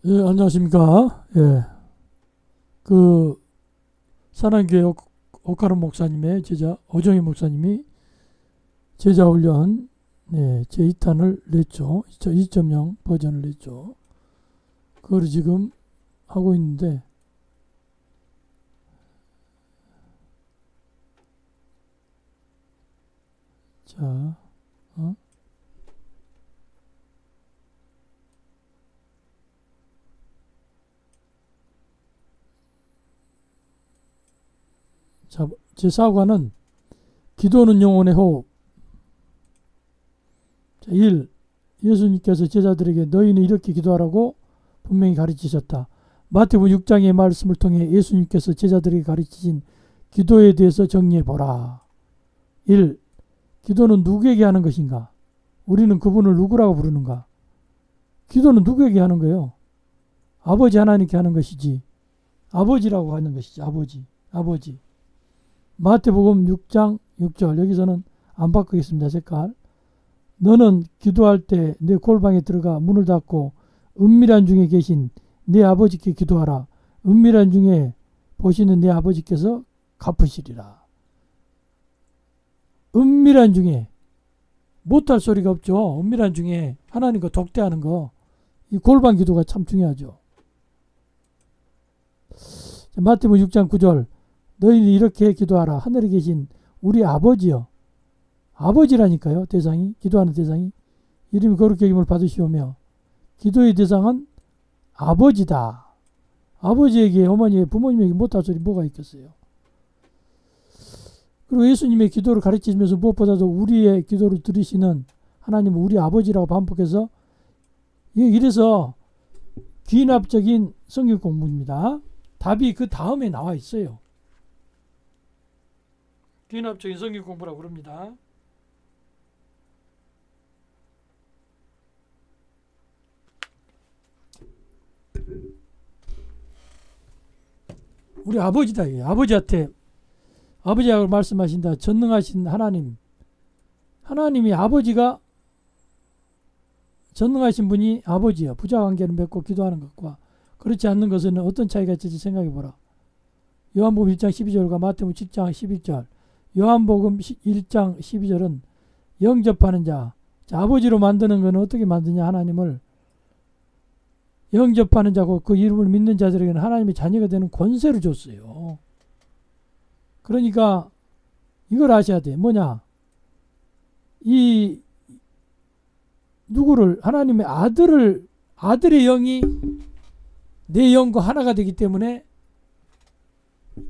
예, 안녕하십니까. 예, 그 사랑교회 오카른 목사님의 제자 오정희 목사님이 제자 훈련 제 2탄을 냈죠. 2.0 버전을 냈죠. 그걸 지금 하고 있는데 자, 어? 자, 제 4과는 기도는 영혼의 호흡. 자, 1. 예수님께서 제자들에게 너희는 이렇게 기도하라고 분명히 가르치셨다. 마태복음 6장의 말씀을 통해 예수님께서 제자들에게 가르치신 기도에 대해서 정리해 보라. 1. 기도는 누구에게 하는 것인가? 우리는 그분을 누구라고 부르는가? 기도는 누구에게 하는 거예요? 아버지 하나님께 하는 것이지. 아버지라고 하는 것이지. 아버지. 마태복음 6장 6절. 여기서는 안 바꾸겠습니다. 색깔. 너는 기도할 때 내 골방에 들어가 문을 닫고 은밀한 중에 계신 내 아버지께 기도하라. 은밀한 중에 보시는 내 아버지께서 갚으시리라. 은밀한 중에 못할 소리가 없죠. 은밀한 중에 하나님과 독대하는 거. 이 골방 기도가 참 중요하죠. 마태복음 6장 9절. 너희는 이렇게 기도하라. 하늘에 계신 우리 아버지여. 아버지라니까요. 대상이. 기도하는 대상이. 이름이 거룩히 여김을 받으시오며 기도의 대상은 아버지다. 아버지에게 어머니의 부모님에게 못할 소리 뭐가 있겠어요. 그리고 예수님의 기도를 가르치시면서 무엇보다도 우리의 기도를 들으시는 하나님은 우리 아버지라고 반복해서 이래서 귀납적인 성경 공부입니다. 답이 그 다음에 나와 있어요. 귀납적인 성경 공부라고 그럽니다. 우리 아버지다. 아버지하고 말씀하신다. 전능하신 하나님. 하나님이 아버지가 전능하신 분이 아버지요. 부자관계를 맺고 기도하는 것과 그렇지 않는 것은 어떤 차이가 있을지 생각해보라. 요한복음 1장 12절과 마태복음 7장 11절. 요한복음 1장 12절은 영접하는 자. 자, 아버지로 만드는 것은 어떻게 만드냐. 하나님을 영접하는 자고 그 이름을 믿는 자들에게는 하나님의 자녀가 되는 권세를 줬어요. 그러니까 이걸 아셔야 돼. 뭐냐. 이 누구를 하나님의 아들의 영이 내 영과 하나가 되기 때문에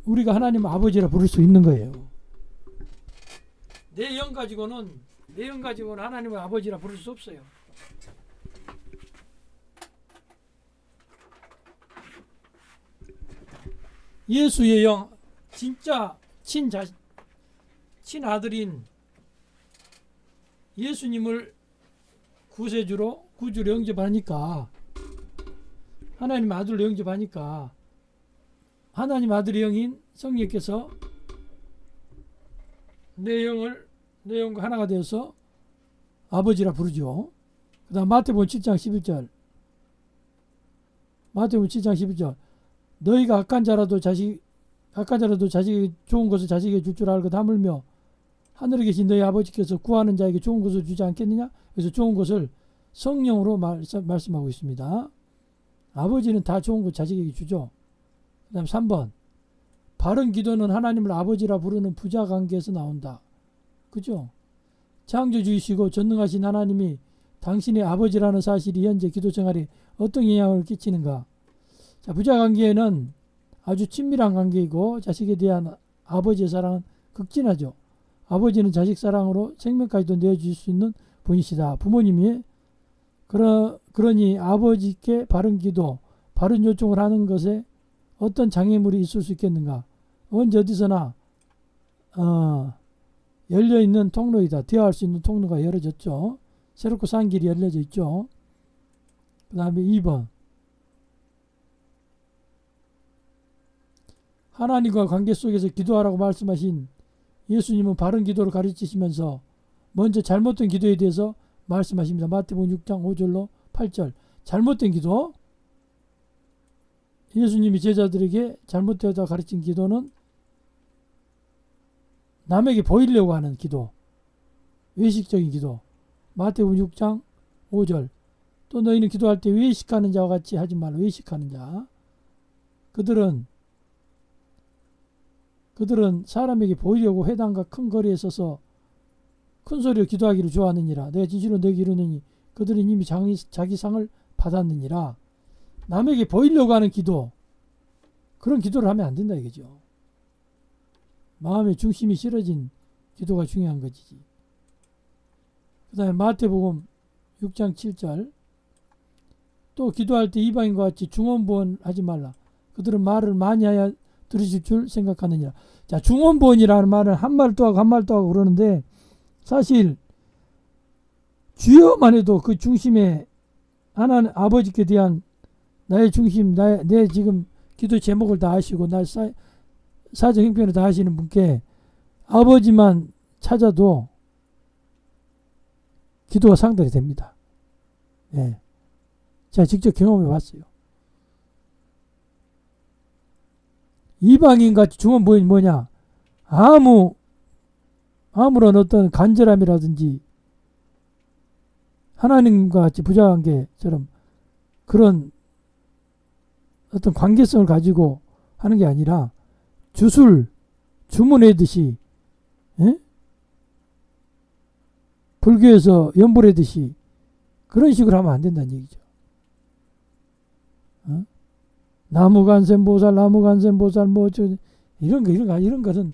우리가 하나님 아버지라 부를 수 있는 거예요. 내 영 가지고는 하나님의 아버지라 부를 수 없어요. 예수의 영, 진짜 친아들인 예수님을 구주로 영접하니까 하나님 아들로 영접하니까 하나님 아들의 영인 성령께서 내 영과 하나가 되어서 아버지라 부르죠. 그 다음 마태복음 7장 11절. 너희가 악한 자라도 자식에게 좋은 것을 자식에게 줄 줄 알고 하물며 하늘에 계신 너희 아버지께서 구하는 자에게 좋은 것을 주지 않겠느냐. 그래서 좋은 것을 성령으로 말씀하고 있습니다. 아버지는 다 좋은 것 자식에게 주죠. 그 다음 3번. 바른 기도는 하나님을 아버지라 부르는 부자 관계에서 나온다. 그죠? 창조주이시고 전능하신 하나님이 당신의 아버지라는 사실이 현재 기도 생활에 어떤 영향을 끼치는가. 자, 부자 관계에는 아주 친밀한 관계이고 자식에 대한 아버지의 사랑은 극진하죠. 아버지는 자식 사랑으로 생명까지도 내어줄 수 있는 분이시다. 부모님이 그러니 아버지께 바른 기도, 바른 요청을 하는 것에 어떤 장애물이 있을 수 있겠는가. 언제 어디서나 열려있는 통로이다. 대화할 수 있는 통로가 열어졌죠. 새롭고 산 길이 열려져 있죠. 그 다음에 2번. 하나님과 관계 속에서 기도하라고 말씀하신 예수님은 바른 기도를 가르치시면서 먼저 잘못된 기도에 대해서 말씀하십니다. 마태복음 6장 5절로 8절. 잘못된 기도. 예수님이 제자들에게 잘못되다 가르친 기도는 남에게 보이려고 하는 기도, 외식적인 기도. 마태복음 6장 5절. 또 너희는 기도할 때 외식하는 자와 같이 하지 말라. 외식하는 자. 그들은 사람에게 보이려고 회당과 큰 거리에 서서 큰 소리로 기도하기를 좋아하느니라. 내가 진실로 너희에게 이르노니 그들은 이미 자기 상을 받았느니라. 남에게 보이려고 하는 기도, 그런 기도를 하면 안 된다 이거죠. 마음의 중심이 실어진 기도가 중요한 것이지. 그 다음에 마태복음 6장 7절. 또 기도할 때 이방인과 같이 중언부언하지 말라. 그들은 말을 많이 하여 들으실 줄 생각하느니라. 자, 중언부언이라는 말은 한 말 또 하고 한 말 또 하고 그러는데, 사실 주여만 해도 그 중심에 하나님 아버지께 대한 나의 중심, 내 지금 기도 제목을 다 아시고 나의 사정 형편을 다 아시는 분께 아버지만 찾아도 기도가 상달이 됩니다. 예. 제가 직접 경험해 봤어요. 이방인같이 중언부언이 뭐냐? 아무런 어떤 간절함이라든지 하나님과 같이 부자관계처럼 그런 어떤 관계성을 가지고 하는 게 아니라 주문하듯이, 예? 불교에서 연불하듯이 그런 식으로 하면 안 된다는 얘기죠. 나무간센보살 뭐 이런 것은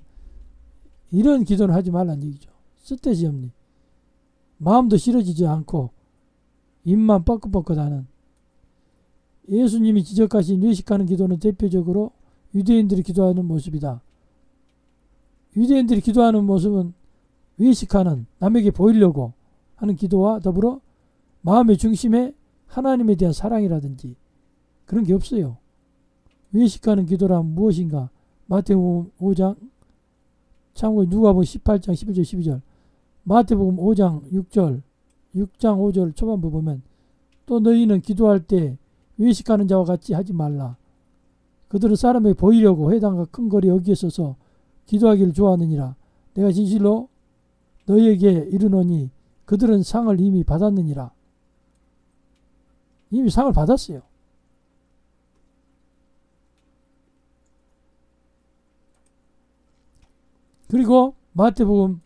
이런 기도는 하지 말라는 얘기죠. 쓸데지 없니. 마음도 실어지지 않고 입만 뻐끗뻐끗하는. 예수님이 지적하신 외식하는 기도는 대표적으로 유대인들이 기도하는 모습이다. 유대인들이 기도하는 모습은 외식하는, 남에게 보이려고 하는 기도와 더불어 마음의 중심에 하나님에 대한 사랑이라든지 그런 게 없어요. 외식하는 기도란 무엇인가? 마태복음 5장, 참고로 누가복음 18장 11절 12절, 마태복음 5장 6장 5절 초반부 보면 또 너희는 기도할 때 외식하는 자와 같이 하지 말라. 그들은 사람에게 보이려고 회당과 큰 거리 여기에 서서 기도하기를 좋아하느니라. 내가 진실로 너희에게 이르노니 그들은 상을 이미 받았느니라. 이미 상을 받았어요. 그리고 마태복음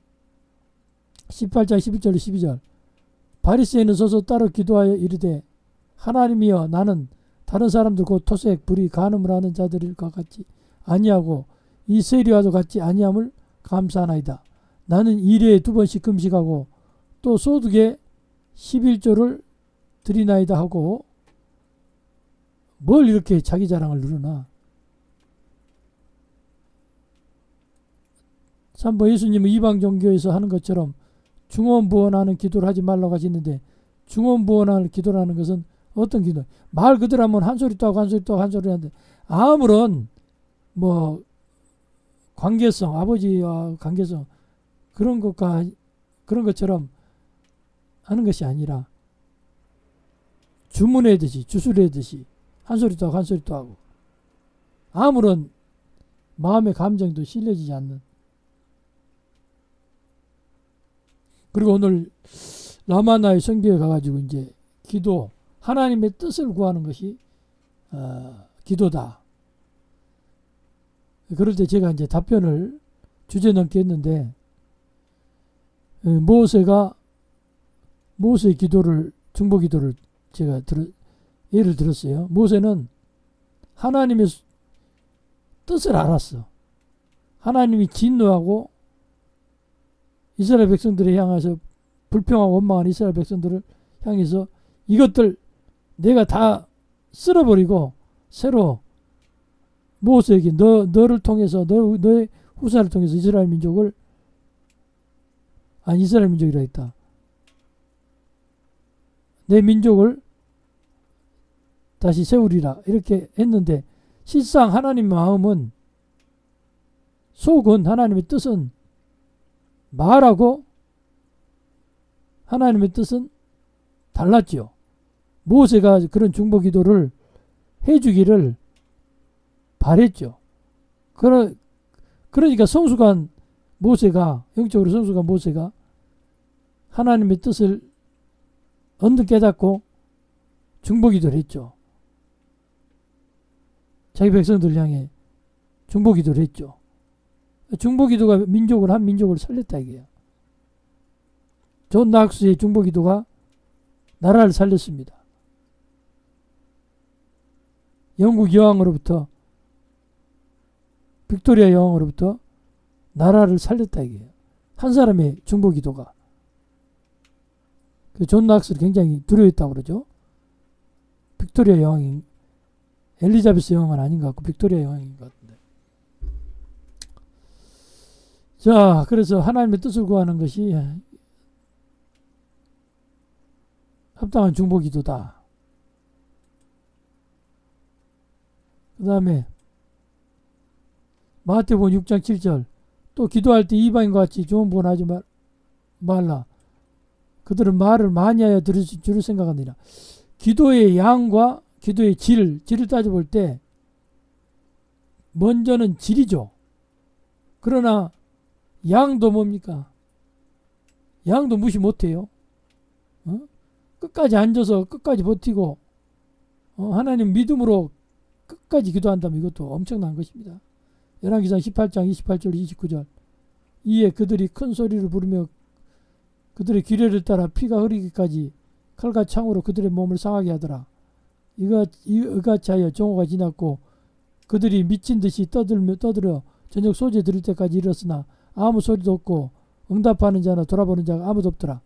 18장 11절 12절, 바리새인은 서서 따로 기도하여 이르되 하나님이여, 나는 다른 사람들 곧 토색, 불의, 간음을 하는 자들과 같이 아니하고 이 세리와도 같이 아니함을 감사하나이다. 나는 일회에 2번씩 금식하고 또 소득에 11조를 드리나이다 하고, 뭘 이렇게 자기 자랑을 누르나. 3번, 예수님은 이방 종교에서 하는 것처럼 중언부언하는 기도를 하지 말라고 하시는데, 중언부언하는 기도라는 것은 어떤 기도? 말 그대로 하면 한 소리 또 하고 한 소리 또 하고 한 소리 하는데, 아무런 관계성, 아버지와 관계성 그런 것처럼 하는 것이 아니라 주문하듯이, 주술하듯이 한 소리 또 하고 한 소리 또 하고 아무런 마음의 감정도 실려지지 않는. 그리고 오늘 라마나의 성교에 가가지고 이제 기도, 하나님의 뜻을 구하는 것이 기도다. 그럴 때 제가 이제 답변을 주제넘게 했는데, 모세의 기도를, 중보 기도를 제가 예를 들었어요. 모세는 하나님의 뜻을 알았어. 하나님이 진노하고 이스라엘 백성들을 향해서 불평하고 원망한 이스라엘 백성들을 향해서 이것들 내가 다 쓸어버리고 새로 모세에게 너를 통해서 너의 후사를 통해서 이스라엘 민족이라 했다. 내 민족을 다시 세우리라 이렇게 했는데, 실상 하나님의 마음은, 속은, 하나님의 뜻은 말하고 하나님의 뜻은 달랐지요. 모세가 그런 중보 기도를 해주기를 바랬죠. 그러니까 성숙한 모세가, 영적으로 성숙한 모세가 하나님의 뜻을 언뜻 깨닫고 중보기도를 했죠. 자기 백성들 향해 중보기도를 했죠. 중보기도가 한 민족을 살렸다 이게요. 존 낙스의 중보기도가 나라를 살렸습니다. 영국 여왕으로부터, 빅토리아 여왕으로부터 나라를 살렸다 이게요. 한 사람의 중보기도가. 존 낙스를 굉장히 두려워했다고 그러죠. 빅토리아 여왕이, 엘리자베스 여왕은 아닌 것 같고 빅토리아 여왕인 것 같은데. 자, 그래서 하나님의 뜻을 구하는 것이 합당한 중보기도다. 그 다음에 마태복음 6장 7절, 또 기도할 때 이방인과 같이 좋은 본 하지 말라. 그들은 말을 많이 하여 들을 줄을 생각하느니라. 기도의 양과 기도의 질을 따져볼 때 먼저는 질이죠. 그러나 양도 뭡니까? 양도 무시 못해요. 끝까지 앉아서 끝까지 버티고 하나님 믿음으로 끝까지 기도한다면 이것도 엄청난 것입니다. 열왕기상 18장 28절 29절, 이에 그들이 큰 소리를 부르며 그들의 규례를 따라 피가 흐르기까지 칼과 창으로 그들의 몸을 상하게 하더라. 이같이 하여 정오가 지났고 그들이 미친 듯이 떠들어 저녁 소재 들을 때까지 이르렀으나 아무 소리도 없고 응답하는 자나 돌아보는 자가 아무도 없더라.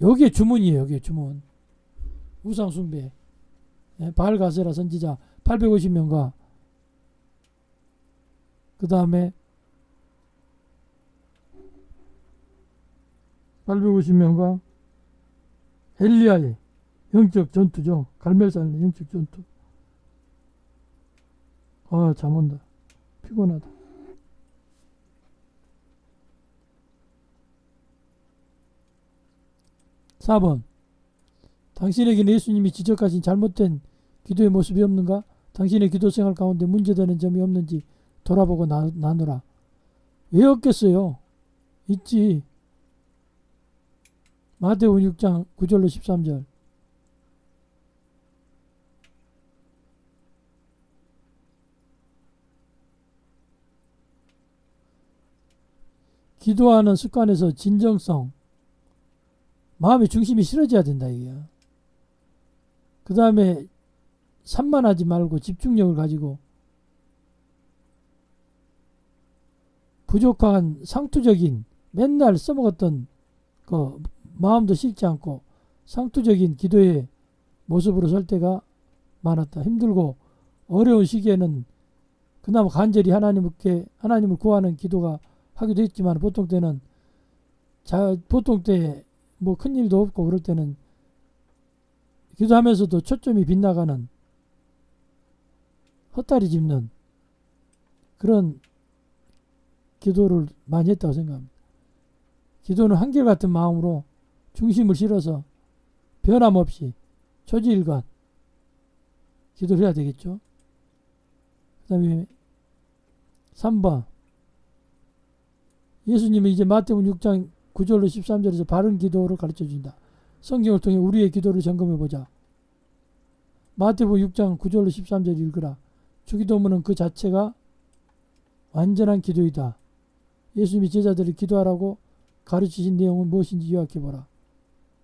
여기에 주문이에요. 여기에 주문. 우상 숭배, 바알가세라 선지자 850명과 그 다음에 850명과 엘리야의 영적 전투죠. 갈멜산의 영적 전투. 잠 온다. 피곤하다. (4번) 당신에게는 예수님이 지적하신 잘못된 기도의 모습이 없는가? 당신의 기도 생활 가운데 문제되는 점이 없는지 돌아보고 나누라. 왜 없겠어요? 있지. 마태복음 6장 9절로 13절. 기도하는 습관에서 진정성, 마음의 중심이 실어져야 된다 이게요. 그 다음에 산만하지 말고 집중력을 가지고 부족한 상투적인 맨날 써먹었던 그 마음도 싫지 않고 상투적인 기도의 모습으로 설 때가 많았다. 힘들고 어려운 시기에는 그나마 간절히 하나님을 구하는 기도가 하기도 했지만 보통 때는 뭐 큰일도 없고 그럴 때는 기도하면서도 초점이 빗나가는 헛다리 짚는 그런 기도를 많이 했다고 생각합니다. 기도는 한결같은 마음으로 중심을 실어서 변함없이 초지일관 기도를 해야 되겠죠. 그 다음에 3번, 예수님은 이제 마태복음 6장 9절로 13절에서 바른 기도를 가르쳐준다. 성경을 통해 우리의 기도를 점검해보자. 마태복음 6장 9절로 13절 읽으라. 주기도문은 그 자체가 완전한 기도이다. 예수님이 제자들이 기도하라고 가르치신 내용은 무엇인지 요약해보라.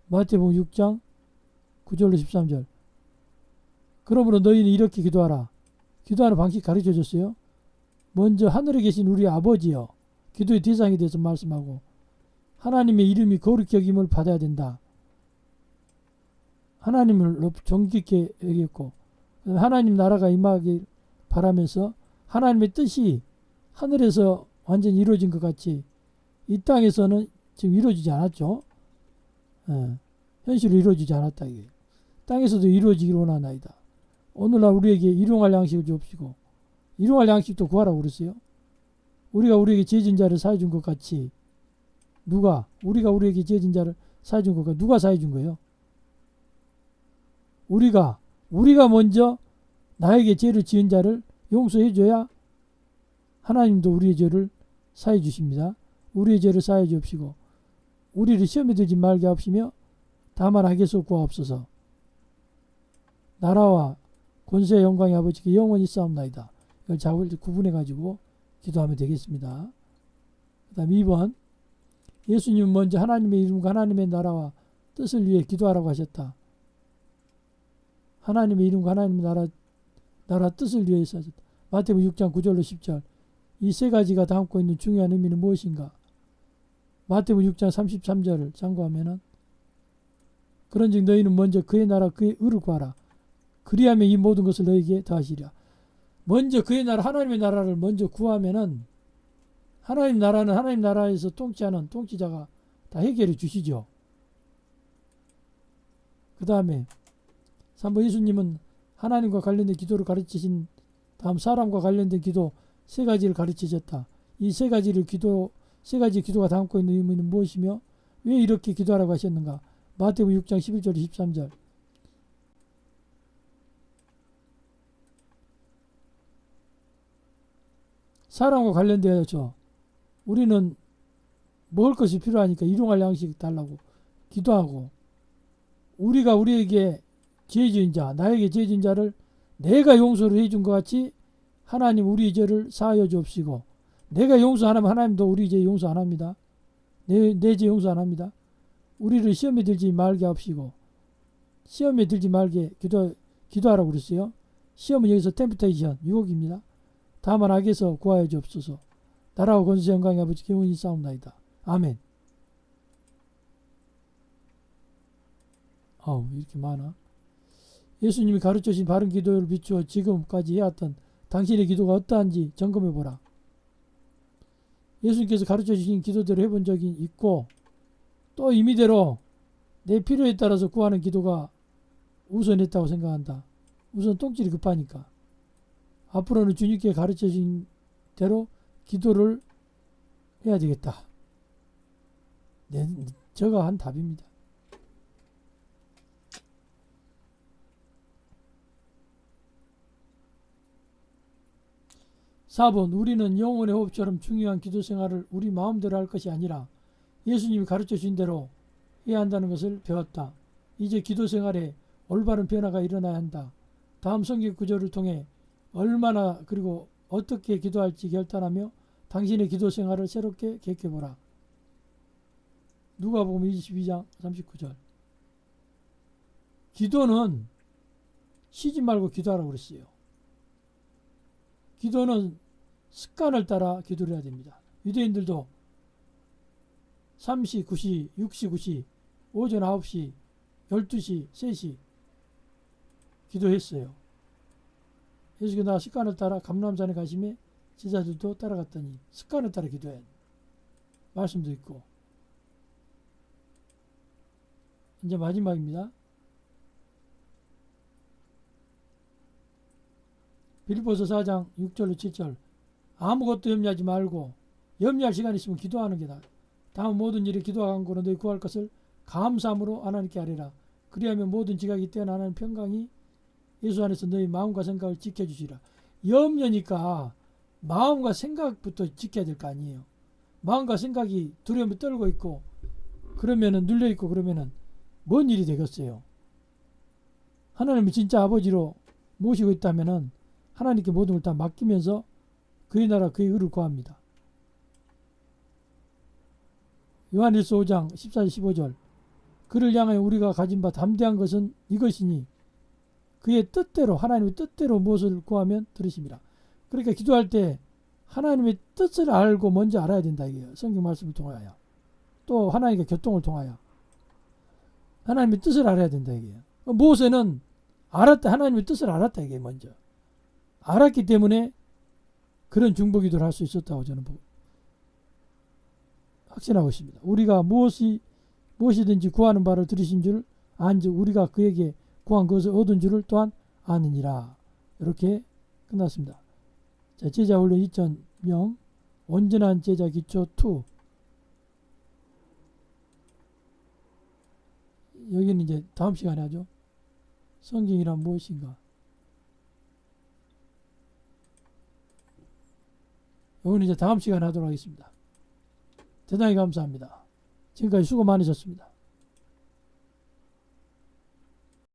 마태복음 6장 9절로 13절. 그러므로 너희는 이렇게 기도하라. 기도하는 방식 가르쳐줬어요. 먼저 하늘에 계신 우리 아버지여, 기도의 대상에 대해서 말씀하고 하나님의 이름이 거룩히 여김을 받아야 된다. 하나님을 존귀케 여겼고 하나님 나라가 임하길 바라면서 하나님의 뜻이 하늘에서 완전히 이루어진 것 같이 이 땅에서는 지금 이루어지지 않았죠. 현실로 이루어지지 않았다. 이게. 땅에서도 이루어지기를 원하나이다. 오늘날 우리에게 일용할 양식을 주옵시고, 일용할 양식도 구하라고 그랬어요. 우리가 우리에게 죄진 자를 사해준 것 같이 우리가 우리에게 죄진 자를 사해준 것 같이 누가 사해준 거예요? 우리가 먼저 나에게 죄를 지은 자를 용서해 줘야 하나님도 우리의 죄를 사해 주십니다. 우리의 죄를 사해 주옵시고 우리를 시험에 들지 말게 하옵시며 다만 악에서 구하옵소서. 나라와 권세의 영광의 아버지께 영원히 싸움나이다. 이걸 잘 구분해 가지고 기도하면 되겠습니다. 그 다음 2번, 예수님은 먼저 하나님의 이름과 하나님의 나라와 뜻을 위해 기도하라고 하셨다. 하나님의 이름과 하나님의 나라 뜻을 위해서 하셨다. 마태복음 6장 9절로 10절. 이 세 가지가 담고 있는 중요한 의미는 무엇인가? 마태복음 6장 33절을 참고하면은 그런즉 너희는 먼저 그의 나라 그의 의를 구하라. 그리하면 이 모든 것을 너희에게 더하시리라. 먼저 그의 나라 하나님의 나라를 먼저 구하면은 하나님 나라는 하나님 나라에서 통치하는 통치자가 다 해결해 주시죠. 그 다음에 3번, 예수님은 하나님과 관련된 기도를 가르치신 다음 사람과 관련된 기도 세 가지를 가르치셨다. 이 세 가지 기도가 담고 있는 의미는 무엇이며 왜 이렇게 기도하라고 하셨는가? 마태복음 6장 11절 13절. 사람과 관련되어서 우리는 먹을 것이 필요하니까 일용할 양식 달라고 기도하고, 우리가 우리에게 죄 지은 자, 나에게 죄 지은 자를 내가 용서를 해준 것 같이 하나님 우리 죄를 사하여 주옵시고, 내가 용서 안 하면 하나님도 우리 죄 용서 안 합니다. 내 죄 용서 안 합니다. 우리를 시험에 들지 말게 하옵시고, 시험에 들지 말게 기도하라고 그랬어요. 시험은 여기서 템프테이션, 유혹입니다. 다만 악에서 구하여 주옵소서. 나라와 권세 영광의 아버지 영원히 싸움나이다. 아멘. 이렇게 많아. 예수님이 가르쳐주신 바른 기도를 비추어 지금까지 해왔던 당신의 기도가 어떠한지 점검해보라. 예수님께서 가르쳐주신 기도대로 해본 적이 있고, 또 임의대로 내 필요에 따라서 구하는 기도가 우선했다고 생각한다. 우선 똥질이 급하니까. 앞으로는 주님께 가르쳐주신 대로 기도를 해야 되겠다. 저가 한 답입니다. 4번, 우리는 영혼의 호흡처럼 중요한 기도 생활을 우리 마음대로 할 것이 아니라 예수님이 가르쳐 주신 대로 해야 한다는 것을 배웠다. 이제 기도 생활에 올바른 변화가 일어나야 한다. 다음 성경 구절을 통해 얼마나 그리고 어떻게 기도할지 결단하며 당신의 기도 생활을 새롭게 계획해보라. 누가복음 22장 39절. 기도는 쉬지 말고 기도하라고 그랬어요. 기도는 습관을 따라 기도를 해야 됩니다. 유대인들도 3시, 9시, 6시, 9시, 오전 9시, 12시, 3시 기도했어요. 예수께서 습관을 따라 감람산에 가심에 제자들도 따라갔더니 습관을 따라 기도해야 돼. 말씀도 있고. 이제 마지막입니다. 빌립보서 4장 6절로 7절. 아무것도 염려하지 말고 염려할 시간 있으면 기도하는 게다. 다음 모든 일에 기도와 간구로 너희 구할 것을 감사함으로 하나님께 아뢰라. 그리하면 모든 지각이 뛰어난 하나님 평강이 예수 안에서 너희 마음과 생각을 지켜주시라. 염려니까 마음과 생각부터 지켜야 될 거 아니에요. 마음과 생각이 두려움에 떨고 있고 그러면은 눌려 있고 그러면은 뭔 일이 되겠어요. 하나님을 진짜 아버지로 모시고 있다면은 하나님께 모든 걸 다 맡기면서 그의 나라 그의 의를 구합니다. 요한일서 5장 14절 15절. 그를 향하여 우리가 가진 바 담대한 것은 이것이니 그의 뜻대로 하나님의 뜻대로 무엇을 구하면 들으심이라. 그러니까 기도할 때 하나님의 뜻을 알고 먼저 알아야 된다 이게요. 성경 말씀을 통하여 또 하나님과 교통을 통하여 하나님의 뜻을 알아야 된다 이게요. 모세는 하나님의 뜻을 알았다 이게 먼저 알았기 때문에 그런 중보기도를 할 수 있었다고 저는 확신하고 있습니다. 우리가 무엇이든지 구하는 바를 들으신 줄 안즉 우리가 그에게 구한 것을 얻은 줄을 또한 아느니라. 이렇게 끝났습니다. 자, 제자 훈련 2.0 온전한 제자 기초 2. 여기는 이제 다음 시간에 하죠. 성경이란 무엇인가. 이거는 이제 다음 시간에 하도록 하겠습니다. 대단히 감사합니다. 지금까지 수고 많으셨습니다.